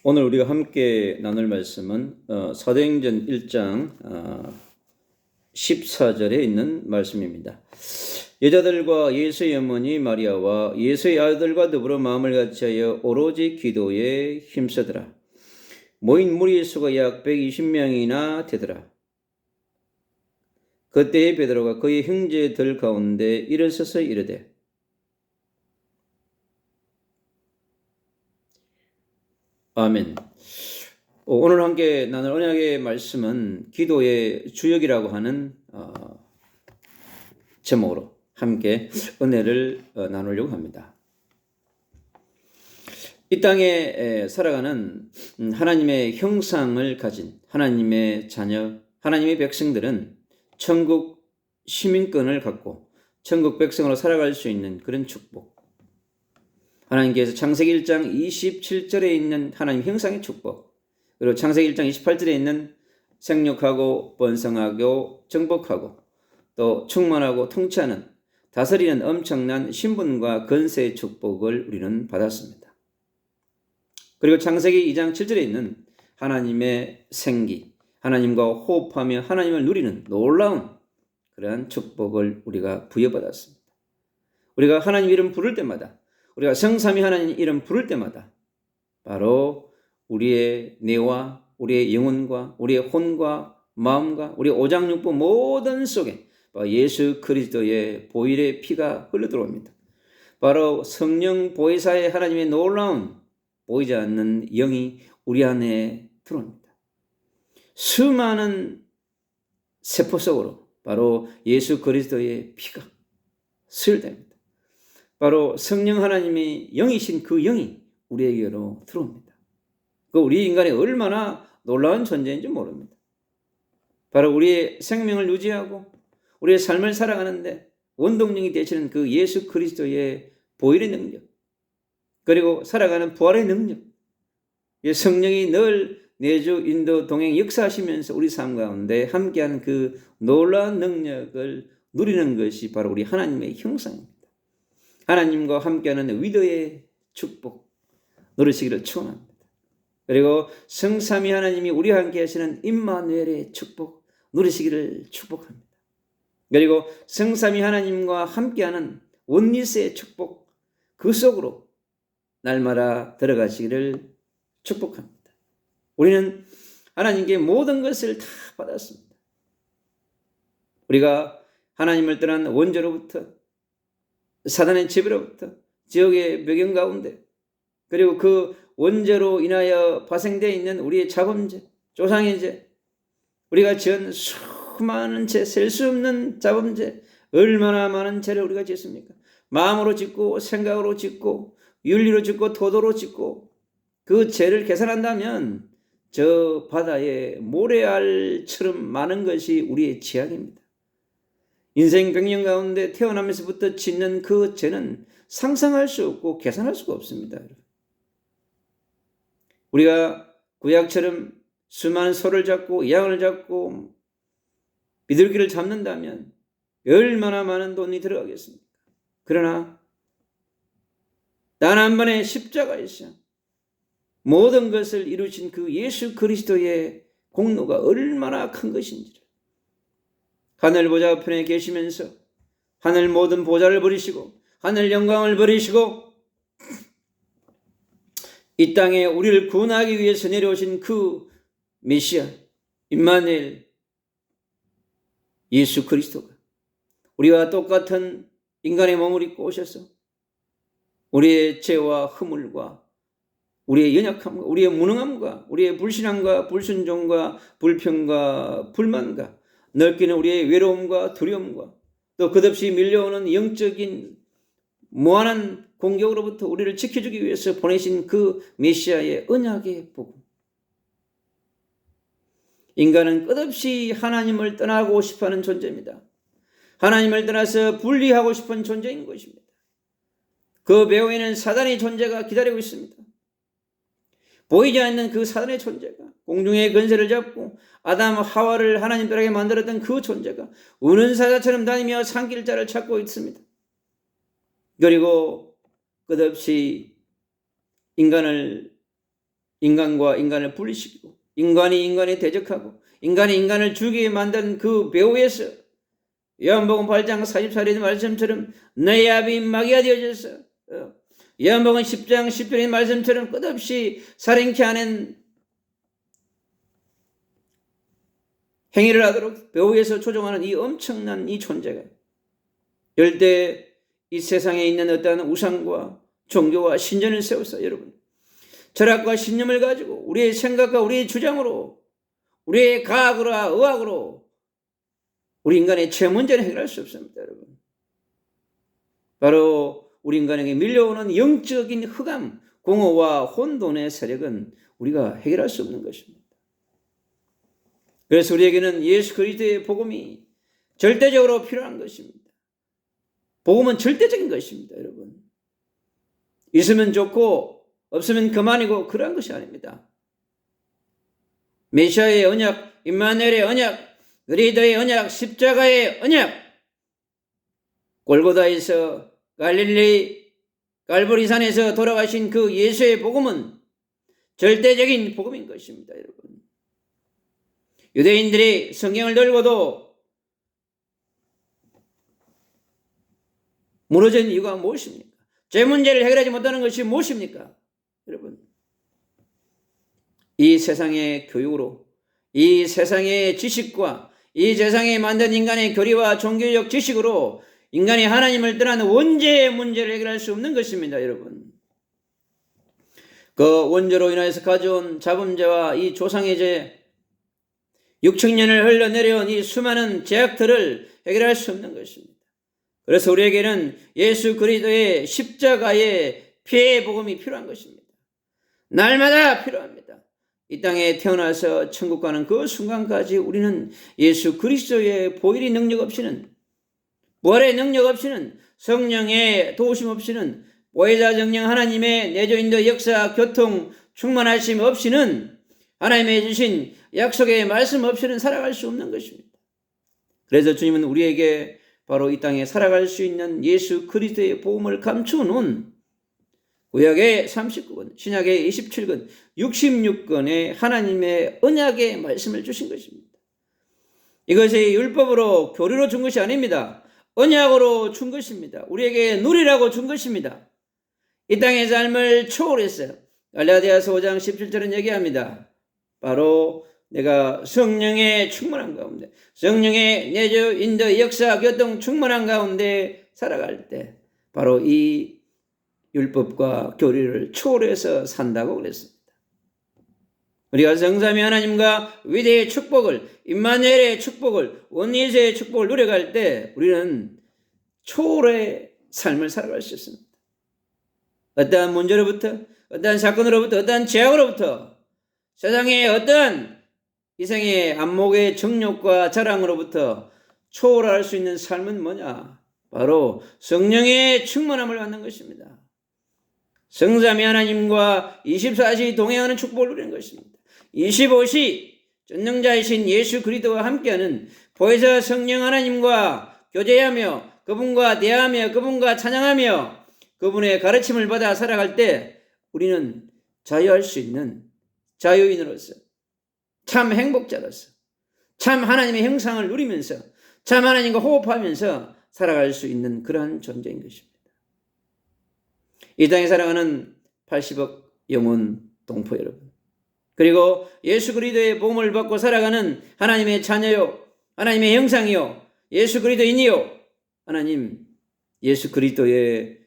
오늘 우리가 함께 나눌 말씀은 사도행전 1장 14절에 있는 말씀입니다. 여자들과 예수의 어머니 마리아와 예수의 아들과 더불어 마음을 같이하여 오로지 기도에 힘쓰더라. 모인 무리의 수가 약 120명이나 되더라. 그때에 베드로가 그의 형제들 가운데 일어서서 이르되 아멘. 오늘 함께 나눌 언약의 말씀은 기도의 주역이라고 하는 제목으로 함께 은혜를 나누려고 합니다. 이 땅에 살아가는 하나님의 형상을 가진 하나님의 자녀, 하나님의 백성들은 천국 시민권을 갖고 천국 백성으로 살아갈 수 있는 그런 축복, 하나님께서 창세기 1장 27절에 있는 하나님 형상의 축복, 그리고 창세기 1장 28절에 있는 생육하고 번성하고 정복하고 또 충만하고 통치하는 다스리는 엄청난 신분과 권세의 축복을 우리는 받았습니다. 그리고 창세기 2장 7절에 있는 하나님의 생기, 하나님과 호흡하며 하나님을 누리는 놀라운 그러한 축복을 우리가 부여받았습니다. 우리가 하나님 이름 부를 때마다, 우리가 성삼위 하나님 이름 부를 때마다 바로 우리의 뇌와 우리의 영혼과 우리의 혼과 마음과 우리의 오장육부 모든 속에 예수 그리스도의 보혈의 피가 흘러들어옵니다. 바로 성령 보혜사의 하나님의 놀라운 보이지 않는 영이 우리 안에 들어옵니다. 수많은 세포 속으로 바로 예수 그리스도의 피가 스며듭니다. 바로 성령 하나님의 영이신 그 영이 우리에게로 들어옵니다. 그 우리 인간이 얼마나 놀라운 존재인지 모릅니다. 바로 우리의 생명을 유지하고 우리의 삶을 살아가는데 원동력이 되시는 그 예수 그리스도의 보혈의 능력, 그리고 살아가는 부활의 능력, 성령이 늘 내주 인도 동행 역사하시면서 우리 삶 가운데 함께하는 그 놀라운 능력을 누리는 것이 바로 우리 하나님의 형상입니다. 하나님과 함께하는 위대의 축복 누리시기를 축원합니다. 그리고 성삼위 하나님이 우리와 함께 하시는 임마누엘의 축복 누리시기를 축복합니다. 그리고 성삼위 하나님과 함께하는 원리스의 축복, 그 속으로 날마다 들어가시기를 축복합니다. 우리는 하나님께 모든 것을 다 받았습니다. 우리가 하나님을 떠난 원죄로부터, 사단의 지배로부터, 지옥의 배경 가운데, 그리고 그 원죄로 인하여 파생되어 있는 우리의 자범죄, 조상의 죄, 우리가 지은 수많은 죄, 셀 수 없는 자범죄, 얼마나 많은 죄를 우리가 짓습니까? 마음으로 짓고 생각으로 짓고 윤리로 짓고 도도로 짓고 그 죄를 계산한다면 저 바다에 모래알처럼 많은 것이 우리의 죄악입니다. 인생 백년 가운데 태어나면서부터 짓는 그 죄는 상상할 수 없고 계산할 수가 없습니다. 우리가 구약처럼 수많은 소를 잡고 양을 잡고 비둘기를 잡는다면 얼마나 많은 돈이 들어가겠습니까? 그러나 단 한 번의 십자가에서 모든 것을 이루신 그 예수 그리스도의 공로가 얼마나 큰 것인지를, 하늘 보좌 우편에 계시면서 하늘 모든 보좌를 버리시고 하늘 영광을 버리시고 이 땅에 우리를 구원하기 위해서 내려오신 그 메시아 임마누엘 예수 그리스도가 우리와 똑같은 인간의 몸을 입고 오셔서 우리의 죄와 허물과 우리의 연약함과 우리의 무능함과 우리의 불신앙과 불순종과 불평과 불만과 넓기는 우리의 외로움과 두려움과 또 끝없이 밀려오는 영적인 무한한 공격으로부터 우리를 지켜주기 위해서 보내신 그 메시아의 언약의 복음. 인간은 끝없이 하나님을 떠나고 싶어하는 존재입니다. 하나님을 떠나서 분리하고 싶은 존재인 것입니다. 그 배후에는 사단의 존재가 기다리고 있습니다. 보이지 않는 그 사단의 존재가 공중의 권세를 잡고 아담 하와를 하나님들에게 만들었던 그 존재가 우는 사자처럼 다니며 산길자를 찾고 있습니다. 그리고 끝없이 인간을 인간과 인간을 분리시키고 인간이 인간에 대적하고 인간이 인간을 죽이게 만든 그 배후에서 요한복음 8장 44절의 말씀처럼 너의 압이 마귀가 되어져서 요한복음 10장 10절의 말씀처럼 끝없이 살인케 하는 행위를 하도록 배후에서 조종하는 이 엄청난 이 존재가 열대 이 세상에 있는 어떠한 우상과 종교와 신전을 세워서 여러분 철학과 신념을 가지고 우리의 생각과 우리의 주장으로 우리의 과학으로 의학으로 우리 인간의 제 문제는 해결할 수 없습니다. 여러분 바로 우리 인간에게 밀려오는 영적인 흑암 공허와 혼돈의 세력은 우리가 해결할 수 없는 것입니다. 그래서 우리에게는 예수 그리스도의 복음이 절대적으로 필요한 것입니다. 복음은 절대적인 것입니다. 여러분 있으면 좋고 없으면 그만이고 그러한 것이 아닙니다. 메시아의 언약, 임마누엘의 언약, 그리스도의 언약, 십자가의 언약, 골고다에서 갈릴리 갈보리산에서 돌아가신 그 예수의 복음은 절대적인 복음인 것입니다. 여러분 유대인들이 성경을 들고도 무너진 이유가 무엇입니까? 제 문제를 해결하지 못하는 것이 무엇입니까? 여러분 이 세상의 교육으로 이 세상의 지식과 이 세상에 만든 인간의 교리와 종교적 지식으로 인간이 하나님을 떠난 원죄의 문제를 해결할 수 없는 것입니다. 여러분 그 원죄로 인하여서 가져온 자범죄와 이 조상의 죄 6,000년을 흘러내려온 이 수많은 죄악들을 해결할 수 없는 것입니다. 그래서 우리에게는 예수 그리스도의 십자가의 피의 복음이 필요한 것입니다. 날마다 필요합니다. 이 땅에 태어나서 천국 가는 그 순간까지 우리는 예수 그리스도의 보혈의 능력 없이는 부활의 능력 없이는 성령의 도우심 없이는 보혜사 정령 하나님의 내조인도 역사 교통 충만하심 없이는 하나님의 주신 약속의 말씀 없이는 살아갈 수 없는 것입니다. 그래서 주님은 우리에게 바로 이 땅에 살아갈 수 있는 예수 그리스도의 복음을 감추어놓은 구약의 39권, 신약의 27권, 66권의 하나님의 언약의 말씀을 주신 것입니다. 이것이 율법으로 교리로 준 것이 아닙니다. 언약으로 준 것입니다. 우리에게 누리라고 준 것입니다. 이 땅의 삶을 초월해서 갈라디아서 5장 17절은 얘기합니다. 바로 내가 성령의 충만한 가운데 성령의 내조 인도 역사 교통 충만한 가운데 살아갈 때 바로 이 율법과 교리를 초월해서 산다고 그랬습니다. 우리가 성삼위 하나님과 위대의 축복을 임마누엘의 축복을 원리에서의 축복을 누려갈 때 우리는 초월의 삶을 살아갈 수 있습니다. 어떠한 문제로부터 어떠한 사건으로부터 어떠한 죄악으로부터 세상의 어떠한 이생의 안목의 정욕과 자랑으로부터 초월할 수 있는 삶은 뭐냐? 바로 성령의 충만함을 받는 것입니다. 성삼위 하나님과 24시 동행하는 축복을 누리는 것입니다. 25시 전능자이신 예수 그리스도와 함께하는 보혜사 성령 하나님과 교제하며 그분과 대화하며 그분과 찬양하며 그분의 가르침을 받아 살아갈 때 우리는 자유할 수 있는 자유인으로서 참 행복자로서 참 하나님의 형상을 누리면서 참 하나님과 호흡하면서 살아갈 수 있는 그러한 존재인 것입니다. 이 땅에 살아가는 80억 영혼 동포 여러분, 그리고 예수 그리스도의 복음을 받고 살아가는 하나님의 자녀요 하나님의 형상이요 예수 그리스도인이요 하나님 예수 그리스도의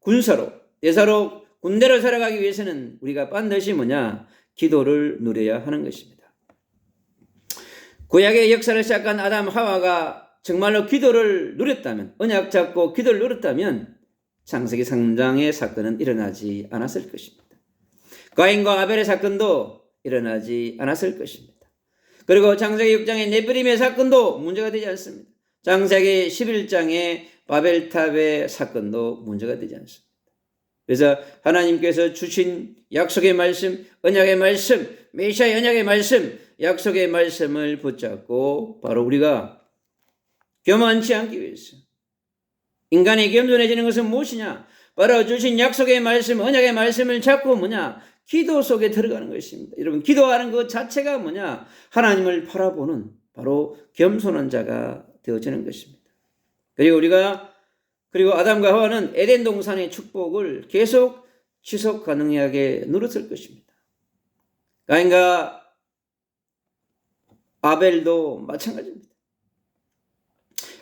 군사로 대사로 군대로 살아가기 위해서는 우리가 반드시 뭐냐? 기도를 누려야 하는 것입니다. 구약의 역사를 시작한 아담 하와가 정말로 기도를 누렸다면 언약 잡고 기도를 누렸다면 창세기 3장의 사건은 일어나지 않았을 것입니다. 가인과 아벨의 사건도 일어나지 않았을 것입니다. 그리고 창세기 6장의 네피림의 사건도 문제가 되지 않습니다. 창세기 11장의 바벨탑의 사건도 문제가 되지 않습니다. 그래서 하나님께서 주신 약속의 말씀, 언약의 말씀, 메시아의 언약의 말씀, 약속의 말씀을 붙잡고 바로 우리가 교만치 않기 위해서 인간이 겸손해지는 것은 무엇이냐? 바로 주신 약속의 말씀, 언약의 말씀을 잡고 기도 속에 들어가는 것입니다. 여러분, 기도하는 것 자체가 하나님을 바라보는 바로 겸손한 자가 되어지는 것입니다. 그리고 아담과 하와는 에덴 동산의 축복을 계속 지속 가능하게 누렸을 것입니다. 가인과 아벨도 마찬가지입니다.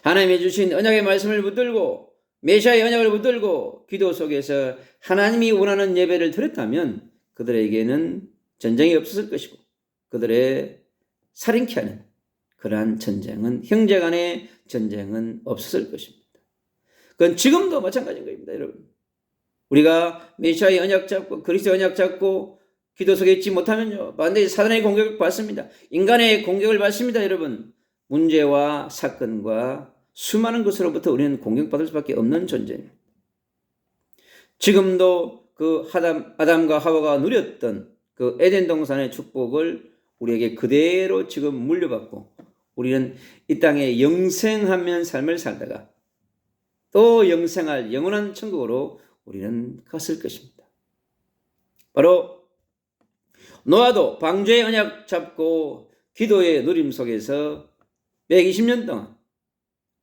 하나님이 주신 언약의 말씀을 붙들고 메시아의 언약을 붙들고 기도 속에서 하나님이 원하는 예배를 드렸다면 그들에게는 전쟁이 없었을 것이고 그들의 살인케 하는 그러한 전쟁은, 형제 간의 전쟁은 없었을 것입니다. 그건 지금도 마찬가지인 겁니다, 여러분. 우리가 메시아의 언약 잡고 그리스도의 언약 잡고 기도 속에 있지 못하면요, 반드시 사단의 공격을 받습니다. 인간의 공격을 받습니다, 여러분. 문제와 사건과 수많은 것으로부터 우리는 공격받을 수밖에 없는 존재입니다. 지금도 그 아담과 하와가 누렸던 그 에덴 동산의 축복을 우리에게 그대로 지금 물려받고 우리는 이 땅에 영생하면 삶을 살다가 또 영생할 영원한 천국으로 우리는 갔을 것입니다. 바로 노아도 방주의 언약 잡고 기도의 누림 속에서 120년 동안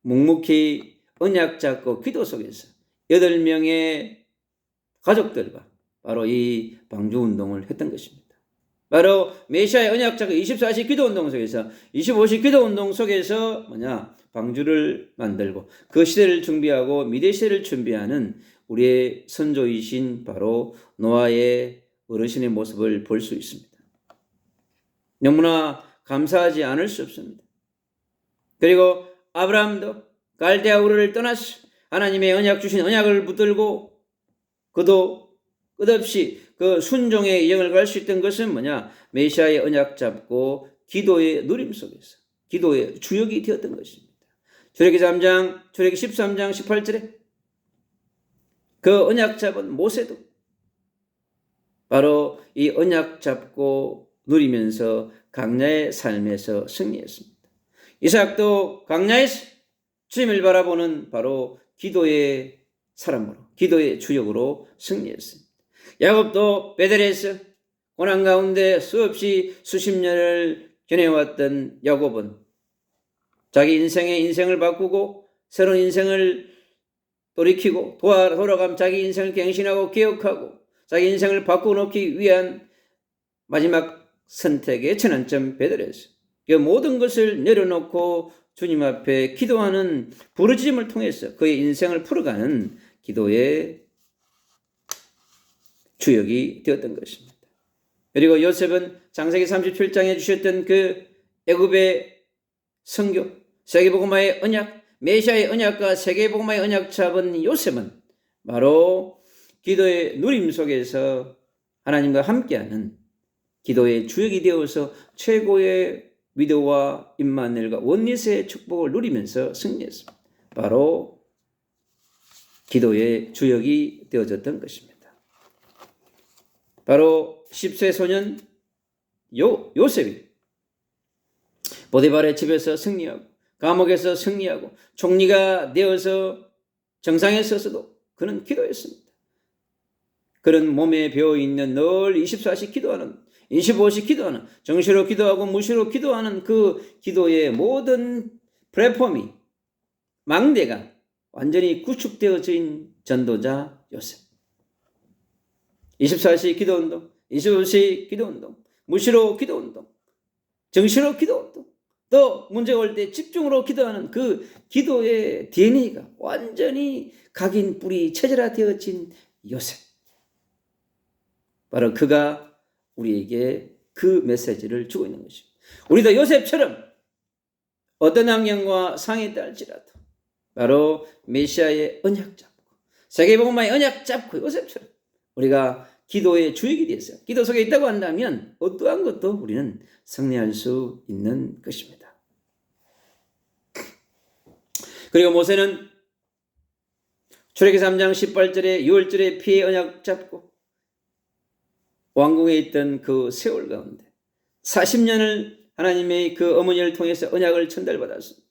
묵묵히 언약 잡고 기도 속에서 8명의 가족들과 바로 이 방주 운동을 했던 것입니다. 바로 메시아의 언약 잡고 24시 기도 운동 속에서 25시 기도 운동 속에서 방주를 만들고 그 시대를 준비하고 미래 시대를 준비하는 우리의 선조이신 바로 노아의 어르신의 모습을 볼 수 있습니다. 너무나 감사하지 않을 수 없습니다. 그리고 아브라함도 갈대아 우르를 떠나서 하나님의 언약 주신 언약을 붙들고 그도 끝없이 그 순종의 여정을 갈 수 있던 것은 메시아의 언약 잡고 기도의 누림 속에서 기도의 주역이 되었던 것입니다. 출애굽기 13장 18절에 그 언약 잡은 모세도 바로 이 언약 잡고 누리면서 강야의 삶에서 승리했습니다. 이삭도 강야에서 주님을 바라보는 바로 기도의 사람으로, 기도의 주역으로 승리했습니다. 야곱도 베델에서 고난 가운데 수없이 수십 년을 견해왔던 야곱은 자기 인생을 바꾸고 새로운 인생을 돌이키고 돌아가면 자기 인생을 갱신하고 기억하고 자기 인생을 바꾸놓기 위한 마지막 선택의 전환점 베델에서 그 모든 것을 내려놓고 주님 앞에 기도하는 부르짖음을 통해서 그의 인생을 풀어가는 기도의 주역이 되었던 것입니다. 그리고 요셉은 창세기 37장에 주셨던 그 애굽의 선교, 세계복음화의 언약, 메시아의 언약과 세계복음화의 언약 잡은 요셉은 바로 기도의 누림 속에서 하나님과 함께하는 기도의 주역이 되어서 최고의 위도와 임마누엘과 원리스의 축복을 누리면서 승리했습니다. 바로 기도의 주역이 되어졌던 것입니다. 바로 10세 소년 요셉이 보디발의 집에서 승리하고 감옥에서 승리하고 총리가 되어서 정상에 서서도 그는 기도했습니다. 그런 몸에 배어있는 늘 24시 기도하는 25시 기도하는 정시로 기도하고 무시로 기도하는 그 기도의 모든 플랫폼이 망대가 완전히 구축되어진 전도자 요셉. 24시 기도운동, 25시 기도운동, 무시로 기도운동, 정시로 기도운동, 또 문제가 올 때 집중으로 기도하는 그 기도의 DNA가 완전히 각인 뿌리 체질화되어진 요셉. 바로 그가 우리에게 그 메시지를 주고 있는 것입니다. 우리도 요셉처럼 어떤 환경과 상황에 따를지라도 바로 메시아의 언약 잡고 세계복음화의 언약 잡고 요셉처럼 우리가 기도의 주역이 되어서 기도 속에 있다고 한다면 어떠한 것도 우리는 승리할 수 있는 것입니다. 그리고 모세는 출애굽기 3장 18절에 6월절에 피의 언약 잡고 왕궁에 있던 그 세월 가운데 40년을 하나님의 그 어머니를 통해서 언약을 전달받았습니다.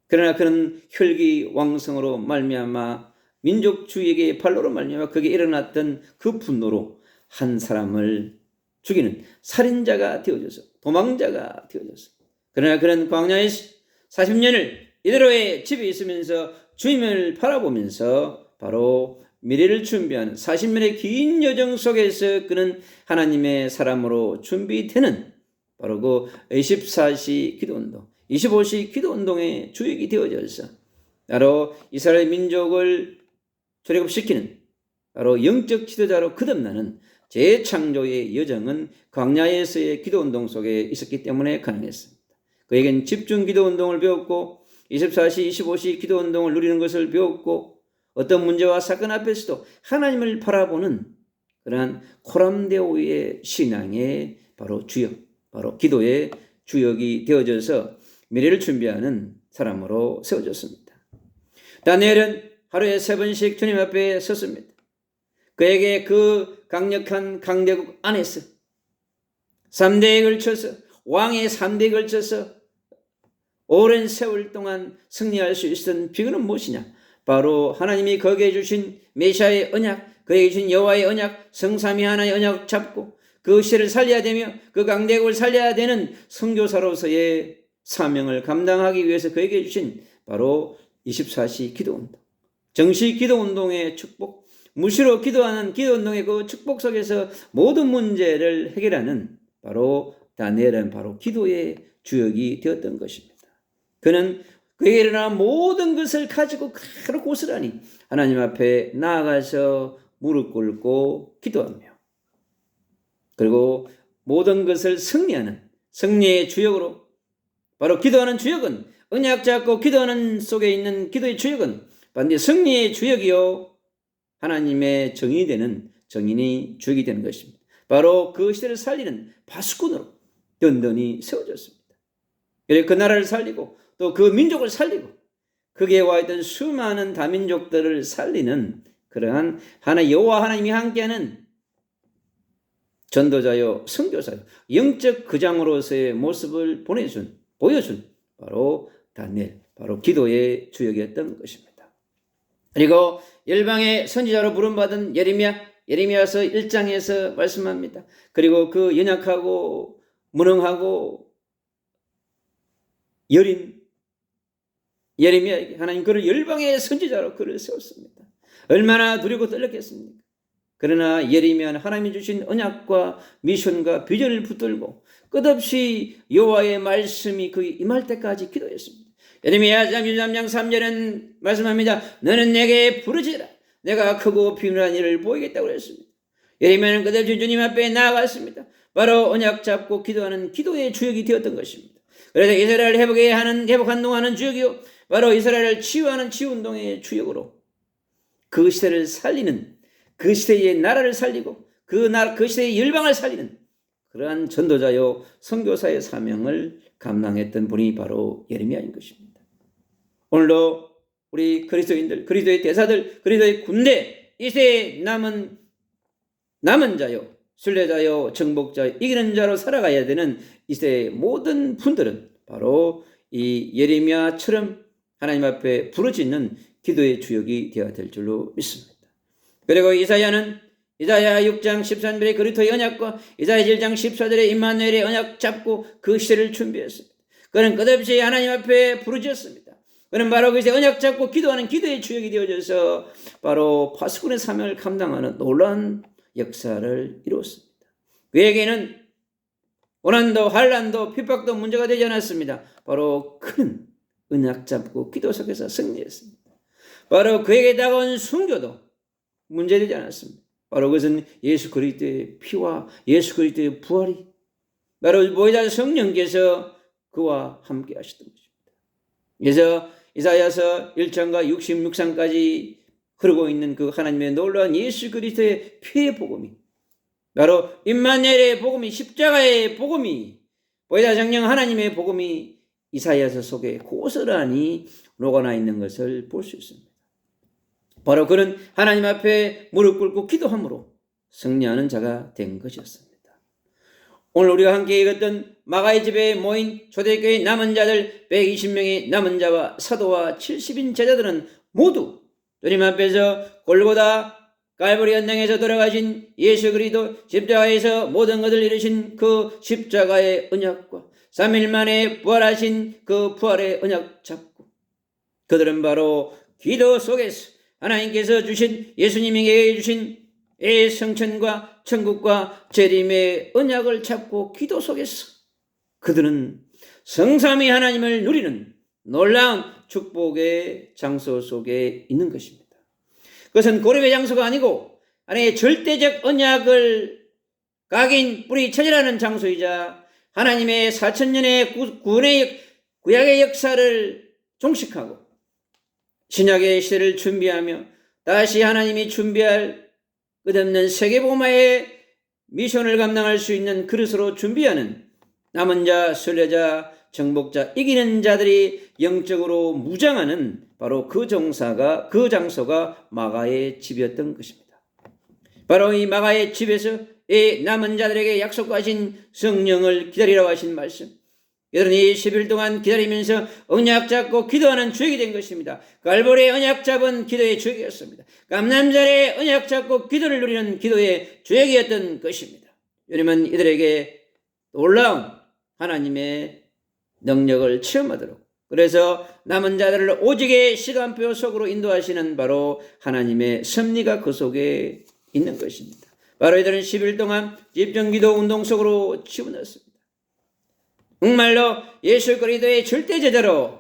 그러나 그는 혈기왕성으로 말미암아 민족주의에게 발로로 말미암아 그게 일어났던 그 분노로 한 사람을 죽이는 살인자가 되어져서 도망자가 되어져서 그러나 그는 광야에서 40년을 이대로의 집에 있으면서 주님을 바라보면서 바로 미래를 준비하는 40년의 긴 여정 속에서 그는 하나님의 사람으로 준비되는 바로 그 24시 기도운동, 25시 기도운동의 주역이 되어져서 바로 이스라엘 민족을 출애굽시키는 바로 영적 지도자로 거듭나는 재창조의 여정은 광야에서의 기도운동 속에 있었기 때문에 가능했습니다. 그에겐 집중 기도운동을 배웠고 24시, 25시 기도운동을 누리는 것을 배웠고 어떤 문제와 사건 앞에서도 하나님을 바라보는 그러한 코람데오의 신앙의 바로 주역, 바로 기도의 주역이 되어져서 미래를 준비하는 사람으로 세워졌습니다. 다니엘은 하루에 3번씩 주님 앞에 섰습니다. 그에게 그 강력한 강대국 안에서 3대에 걸쳐서 왕의 3대에 걸쳐서 오랜 세월 동안 승리할 수 있었던 비결은 무엇이냐? 바로 하나님이 거기에 주신 메시아의 언약, 그에게 주신 여호와의 언약, 성삼위 하나의 언약 잡고 그 시대를 살려야 되며 그 강대국을 살려야 되는 선교사로서의 사명을 감당하기 위해서 그에게 주신 바로 24시 기도운동, 정시 기도운동의 축복, 무시로 기도하는 기도운동의 그 축복 속에서 모든 문제를 해결하는 바로 다니엘은 바로 기도의 주역이 되었던 것입니다. 그는 그에게 일어난 모든 것을 가지고 바로 고스란히 하나님 앞에 나아가서 무릎 꿇고 기도하며 그리고 모든 것을 승리하는 승리의 주역으로 바로 기도하는 주역은 언약 잡고 기도하는 속에 있는 기도의 주역은 반드시 승리의 주역이요 하나님의 정인이 되는 정인이 주역이 되는 것입니다. 바로 그 시대를 살리는 파수꾼으로 든든히 세워졌습니다. 그래서 그 나라를 살리고 또 그 민족을 살리고 거기에 와 있던 수많은 다민족들을 살리는 그러한 여호와 하나님이 함께하는 전도자요 선교사요 영적 거장으로서의 모습을 보여준 바로 다니엘, 바로 기도의 주역이었던 것입니다. 그리고 열방의 선지자로 부름받은 예레미야서 1장에서 말씀합니다. 그리고 그 연약하고 무능하고 여린 예레미야에게 하나님 그를 열방의 선지자로 그를 세웠습니다. 얼마나 두렵고 떨렸겠습니까? 그러나 예레미야는 하나님이 주신 언약과 미션과 비전을 붙들고 끝없이 여호와의 말씀이 그에 임할 때까지 기도했습니다. 예레미야 33장 3절은 말씀합니다. 너는 내게 부르짖으라. 내가 크고 비밀한 일을 보이겠다고 했습니다. 예레미야는 끝없이 주님 앞에 나아갔습니다. 바로 언약 잡고 기도하는 기도의 주역이 되었던 것입니다. 그래서 이스라엘을 회복한동하는 주역이요 바로 이스라엘을 치유하는 치유운동의 주역으로 그 시대를 살리는 그 시대의 나라를 살리고 그 시대의 열방을 살리는 그러한 전도자요 선교사의 사명을 감당했던 분이 바로 예레미야인 것입니다. 오늘도 우리 그리스도인들, 그리스도의 대사들, 그리스도의 군대, 이 시대에 남은 자요, 순례자요, 정복자요, 이기는 자로 살아가야 되는 이 시대의 모든 분들은 바로 이 예레미야처럼 하나님 앞에 부르짖는 기도의 주역이 되어야 될 줄로 믿습니다. 그리고 이사야 6장 13절의 그리스도의 언약과 이사야 1장 14절의 임마누엘의 언약 잡고 그 시대를 준비했습니다. 그는 끝없이 하나님 앞에 부르짖었습니다. 그는 바로 그 시대 언약 잡고 기도하는 기도의 주역이 되어져서 바로 파수꾼의 사명을 감당하는 놀라운 역사를 이루었습니다. 그에게는 고난도 환난도 핍박도 문제가 되지 않았습니다. 바로 그는 언약 잡고 기도 속에서 승리했습니다. 바로 그에게 다가온 순교도 문제되지 않았습니다. 바로 그것은 예수 그리스도의 피와 예수 그리스도의 부활이 바로 보혜사 성령께서 그와 함께 하셨던 것입니다. 그래서 이사야서 1장과 66장까지 흐르고 있는 그 하나님의 놀라운 예수 그리스도의 피의 복음이 바로 임마누엘의 복음이 십자가의 복음이 보혜사 성령 하나님의 복음이 이사야서 속에 고스란히 녹아나 있는 것을 볼 수 있습니다. 바로 그는 하나님 앞에 무릎 꿇고 기도함으로 승리하는 자가 된 것이었습니다. 오늘 우리가 함께 읽었던 마가의 집에 모인 초대교회의 남은 자들 120명의 남은 자와 사도와 70인 제자들은 모두 주님 앞에서 골고다 갈보리 언당에서 돌아가신 예수 그리스도 십자가에서 모든 것을 이루신 그 십자가의 언약과 3일 만에 부활하신 그 부활의 언약 잡고 그들은 바로 기도 속에서 하나님께서 주신 예수님에게 주신 성천과 천국과 재림의 언약을 잡고 기도 속에서 그들은 성삼위 하나님을 누리는 놀라운 축복의 장소 속에 있는 것입니다. 그것은 고립의 장소가 아니고 하나님의 절대적 언약을 각인 뿌리 체질하는 장소이자 하나님의 4,000년의 구약의 역사를 종식하고 신약의 시대를 준비하며 다시 하나님이 준비할 끝없는 세계복음화의 미션을 감당할 수 있는 그릇으로 준비하는 남은 자, 순례자, 정복자, 이기는 자들이 영적으로 무장하는 바로 그 장소가 마가의 집이었던 것입니다. 바로 이 마가의 집에서 이 남은 자들에게 약속하신 성령을 기다리라고 하신 말씀, 이들은 이 10일 동안 기다리면서 언약 잡고 기도하는 주역이 된 것입니다. 갈보리의 언약 잡은 기도의 주역이었습니다. 감람자리의 언약 잡고 기도를 누리는 기도의 주역이었던 것입니다. 주님은 이들에게 놀라운 하나님의 능력을 체험하도록, 그래서 남은 자들을 오직의 시간표 속으로 인도하시는 바로 하나님의 섭리가 그 속에 있는 것입니다. 바로 이들은 10일 동안 집중기도 운동 속으로 집어넣었습니다. 정말로 예수 그리스도의 절대 제자로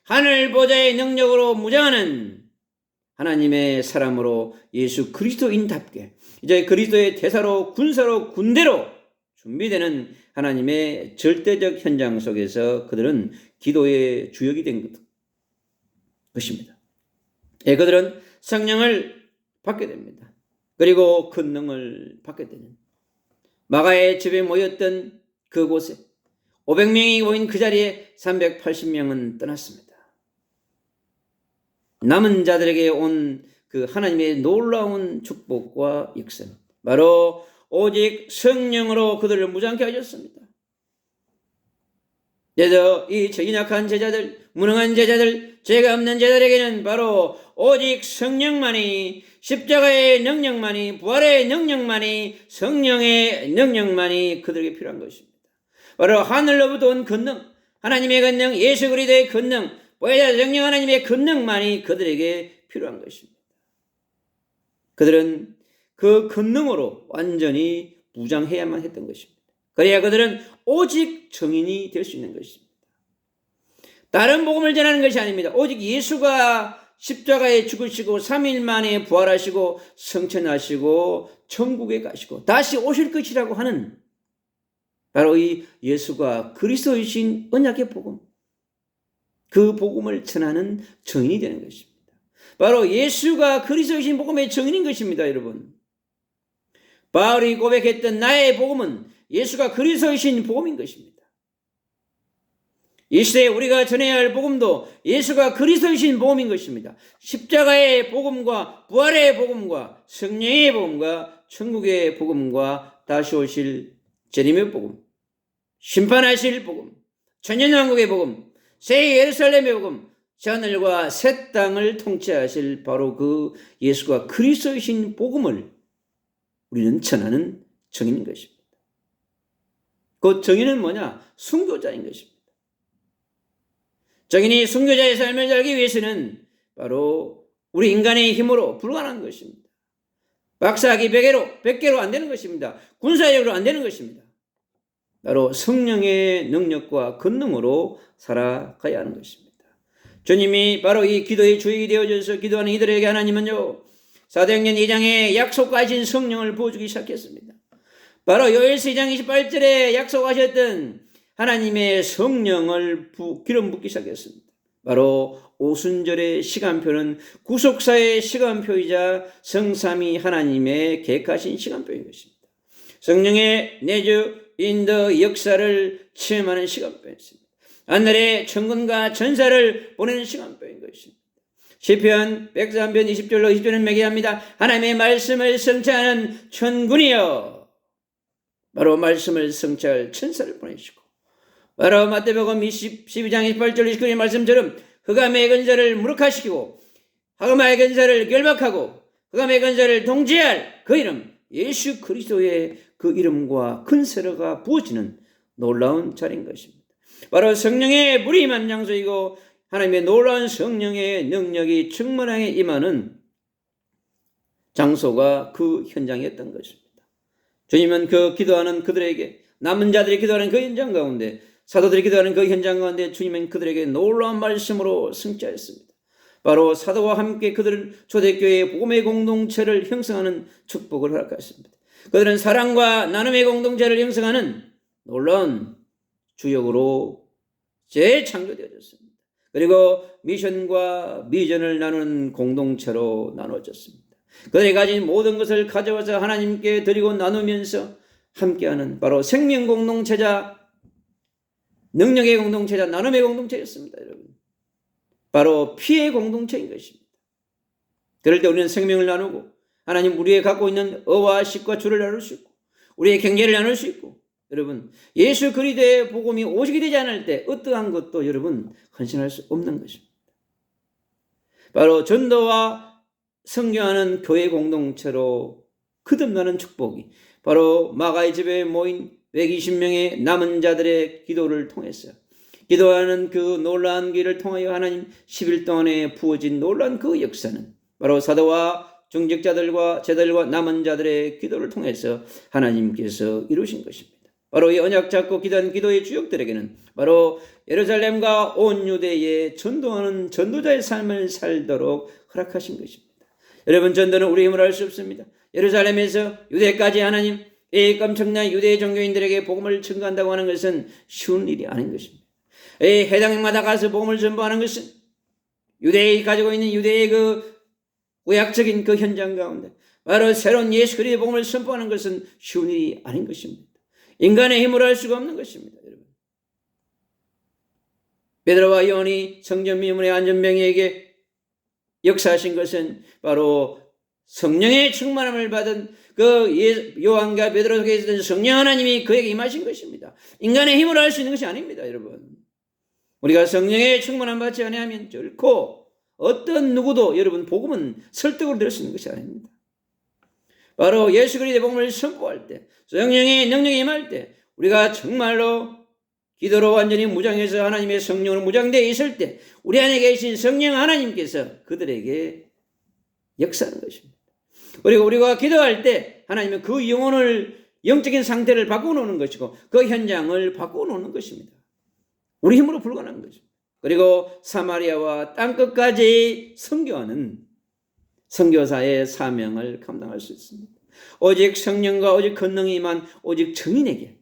하늘 보좌의 능력으로 무장하는 하나님의 사람으로 예수 그리스도인답게 이제 그리스도의 대사로 군사로 군대로 준비되는 하나님의 절대적 현장 속에서 그들은 기도의 주역이 된 것입니다. 예, 그들은 성령을 받게 됩니다. 그리고 권능을 받게 되는 마가의 집에 모였던 그곳에 500명이 모인 그 자리에 380명은 떠났습니다. 남은 자들에게 온 그 하나님의 놀라운 축복과 역사, 바로 오직 성령으로 그들을 무장케 하셨습니다. 그래서 이 연약한 제자들, 무능한 제자들, 죄가 없는 제자들에게는 바로 오직 성령만이, 십자가의 능력만이, 부활의 능력만이, 성령의 능력만이 그들에게 필요한 것입니다. 바로 하늘로부터 온 권능, 하나님의 권능, 예수 그리스도의 권능, 보혜사 성령 하나님의 권능만이 그들에게 필요한 것입니다. 그들은 그 권능으로 완전히 무장해야만 했던 것입니다. 그래야 그들은 오직 정인이 될 수 있는 것입니다. 다른 복음을 전하는 것이 아닙니다. 오직 예수가 십자가에 죽으시고 3일 만에 부활하시고 성천하시고 천국에 가시고 다시 오실 것이라고 하는 바로 이 예수가 그리스도이신 언약의 복음, 그 복음을 전하는 정인이 되는 것입니다. 바로 예수가 그리스도이신 복음의 정인인 것입니다. 여러분, 바울이 고백했던 나의 복음은 예수가 그리스도이신 복음인 것입니다. 이 시대에 우리가 전해야 할 복음도 예수가 그리스도이신 복음인 것입니다. 십자가의 복음과 부활의 복음과 성령의 복음과 천국의 복음과 다시 오실 재림의 복음, 심판하실 복음, 천년왕국의 복음, 새 예루살렘의 복음, 새하늘과 새 땅을 통치하실 바로 그 예수가 그리스도이신 복음을 우리는 전하는 정인인 것입니다. 그 정인은 뭐냐? 순교자인 것입니다. 정인이 순교자의 삶을 살기 위해서는 바로 우리 인간의 힘으로 불가능한 것입니다. 박사학위 100개로 안 되는 것입니다. 군사력으로 안 되는 것입니다. 바로 성령의 능력과 권능으로 살아가야 하는 것입니다. 주님이 바로 이 기도의 주역이 되어져서 기도하는 이들에게 하나님은요, 사도행전 2장에 약속하신 성령을 부어주기 시작했습니다. 바로 요엘서 2장 28절에 약속하셨던 하나님의 성령을 기름 붓기 시작했습니다. 바로 오순절의 시간표는 구속사의 시간표이자 성삼위 하나님의 계획하신 시간표인 것입니다. 성령의 내주, 인도, 역사를 체험하는 시간표였습니다. 하늘의 천군과 천사를 보내는 시간표인 것입니다. 시편 103편 20절로 20절은 매기합니다. 하나님의 말씀을 성취하는 천군이여, 바로 말씀을 성취할 천사를 보내시고, 바로 마태복음 12장 28절 29절의 말씀처럼 흑암의 근자를 무력화시키고 하가마의 근세를 결박하고 하가마의 근세를 통제할 그 이름 예수 그리스도의 그 이름과 근세가 부어지는 놀라운 자리인 것입니다. 바로 성령의 불이 임한 장소이고 하나님의 놀라운 성령의 능력이 충만하게 임하는 장소가 그 현장이었던 것입니다. 주님은 그 기도하는 그들에게 남은 자들이 기도하는 그 현장 가운데 사도들이 기도하는 그 현장 가운데 주님은 그들에게 놀라운 말씀으로 승자했습니다. 바로 사도와 함께 그들은 초대교회의 복음의 공동체를 형성하는 축복을 허락하셨습니다. 그들은 사랑과 나눔의 공동체를 형성하는 놀라운 주역으로 재창조되어졌습니다. 그리고 미션과 비전을 나누는 공동체로 나눠졌습니다. 그들이 가진 모든 것을 가져와서 하나님께 드리고 나누면서 함께하는 바로 생명 공동체자, 능력의 공동체자, 나눔의 공동체였습니다. 여러분, 바로 피의 공동체인 것입니다. 그럴 때 우리는 생명을 나누고 하나님 우리의 갖고 있는 의와 식과 주를 나눌 수 있고 우리의 경계를 나눌 수 있고, 여러분 예수 그리스도의 복음이 오직이 되지 않을 때 어떠한 것도 여러분 헌신할 수 없는 것입니다. 바로 전도와 선교하는 교회 공동체로 거듭나는 축복이 바로 마가의 집에 모인 120명의 남은 자들의 기도를 통해서 기도하는 그 놀라운 길을 통하여 하나님 10일 동안에 부어진 놀라운 그 역사는 바로 사도와 중직자들과 제자들과 남은 자들의 기도를 통해서 하나님께서 이루신 것입니다. 바로 이 언약 잡고 기도한 기도의 주역들에게는 바로 예루살렘과 온 유대에 전도하는 전도자의 삶을 살도록 허락하신 것입니다. 여러분, 전도는 우리 힘으로 할 수 없습니다. 예루살렘에서 유대까지 하나님 이 엄청난 유대 종교인들에게 복음을 증거한다고 하는 것은 쉬운 일이 아닌 것입니다. 이 해당마다 가서 복음을 전파하는 것은 유대인이 가지고 있는 유대의 그 구약적인 그 현장 가운데 바로 새로운 예수 그리스도의 복음을 선포하는 것은 쉬운 일이 아닌 것입니다. 인간의 힘으로 할 수가 없는 것입니다. 여러분, 베드로와 요한이 성전 미문의 안전병에게 역사하신 것은 바로 성령의 충만함을 받은 그 요한과 베드로 속에 있었던 성령 하나님이 그에게 임하신 것입니다. 인간의 힘으로 할 수 있는 것이 아닙니다. 여러분, 우리가 성령의 충만함 받지 아니하면 결코 어떤 누구도 여러분 복음은 설득으로 될 수 있는 것이 아닙니다. 바로 예수 그리스도의 복음을 선포할 때, 성령의 능력이 임할 때, 우리가 정말로 기도로 완전히 무장해서 하나님의 성령으로 무장되어 있을 때 우리 안에 계신 성령 하나님께서 그들에게 역사하는 것입니다. 그리고 우리가 기도할 때 하나님은 그 영혼을, 영적인 상태를 바꿔놓는 것이고 그 현장을 바꿔놓는 것입니다. 우리 힘으로 불가능한 것입니다. 그리고 사마리아와 땅끝까지 선교하는 선교사의 사명을 감당할 수 있습니다. 오직 성령과 오직 권능이 임한 오직 증인에게,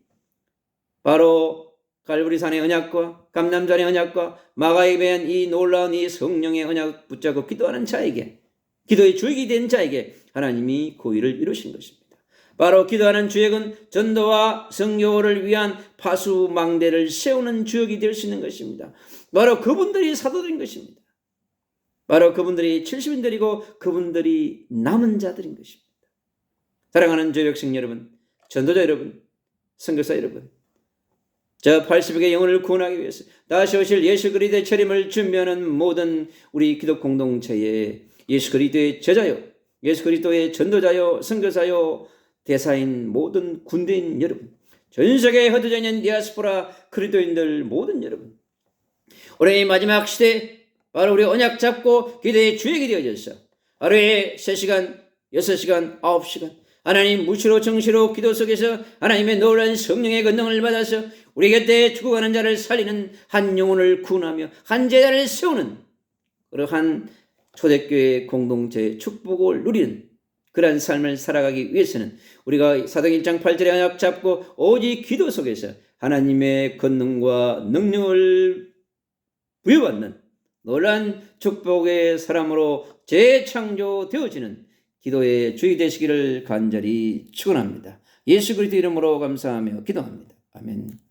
바로 갈보리산의 언약과 감람산의 언약과 마가에 대한 이 놀라운 이 성령의 언약 붙잡고 기도하는 자에게, 기도의 주역이 된 자에게 하나님이 그 일을 이루신 것입니다. 바로 기도하는 주역은 전도와 선교를 위한 파수망대를 세우는 주역이 될 수 있는 것입니다. 바로 그분들이 사도들인 것입니다. 바로 그분들이 70인들이고 그분들이 남은 자들인 것입니다. 사랑하는 주의 백성 여러분, 전도자 여러분, 선교사 여러분, 저 80억의 영혼을 구원하기 위해서 다시 오실 예수 그리스도의 재림을 준비하는 모든 우리 기독 공동체의 예수 그리스도의 제자요, 예수 그리스도의 전도자요, 선교사요, 대사인 모든 군대인 여러분, 전 세계에 흩어져 있는 디아스포라 그리스도인들 모든 여러분, 올해 마지막 시대 바로 우리 언약 잡고 기도의 주역이 되어져서 하루에 3시간, 6시간, 9시간 하나님 무시로 정시로 기도 속에서 하나님의 놀라운 성령의 권능을 받아서 우리 곁에 죽어가는 자를 살리는 한 영혼을 구원하며 한 제자를 세우는 그러한 초대교회 공동체의 축복을 누리는 그러한 삶을 살아가기 위해서는 우리가 사도행 1장 8절에 언약 잡고 오직 기도 속에서 하나님의 권능과 능력을 부여받는 놀라운 축복의 사람으로 재창조되어지는 기도의 주의 되시기를 간절히 축원합니다. 예수 그리스도 이름으로 감사하며 기도합니다. 아멘.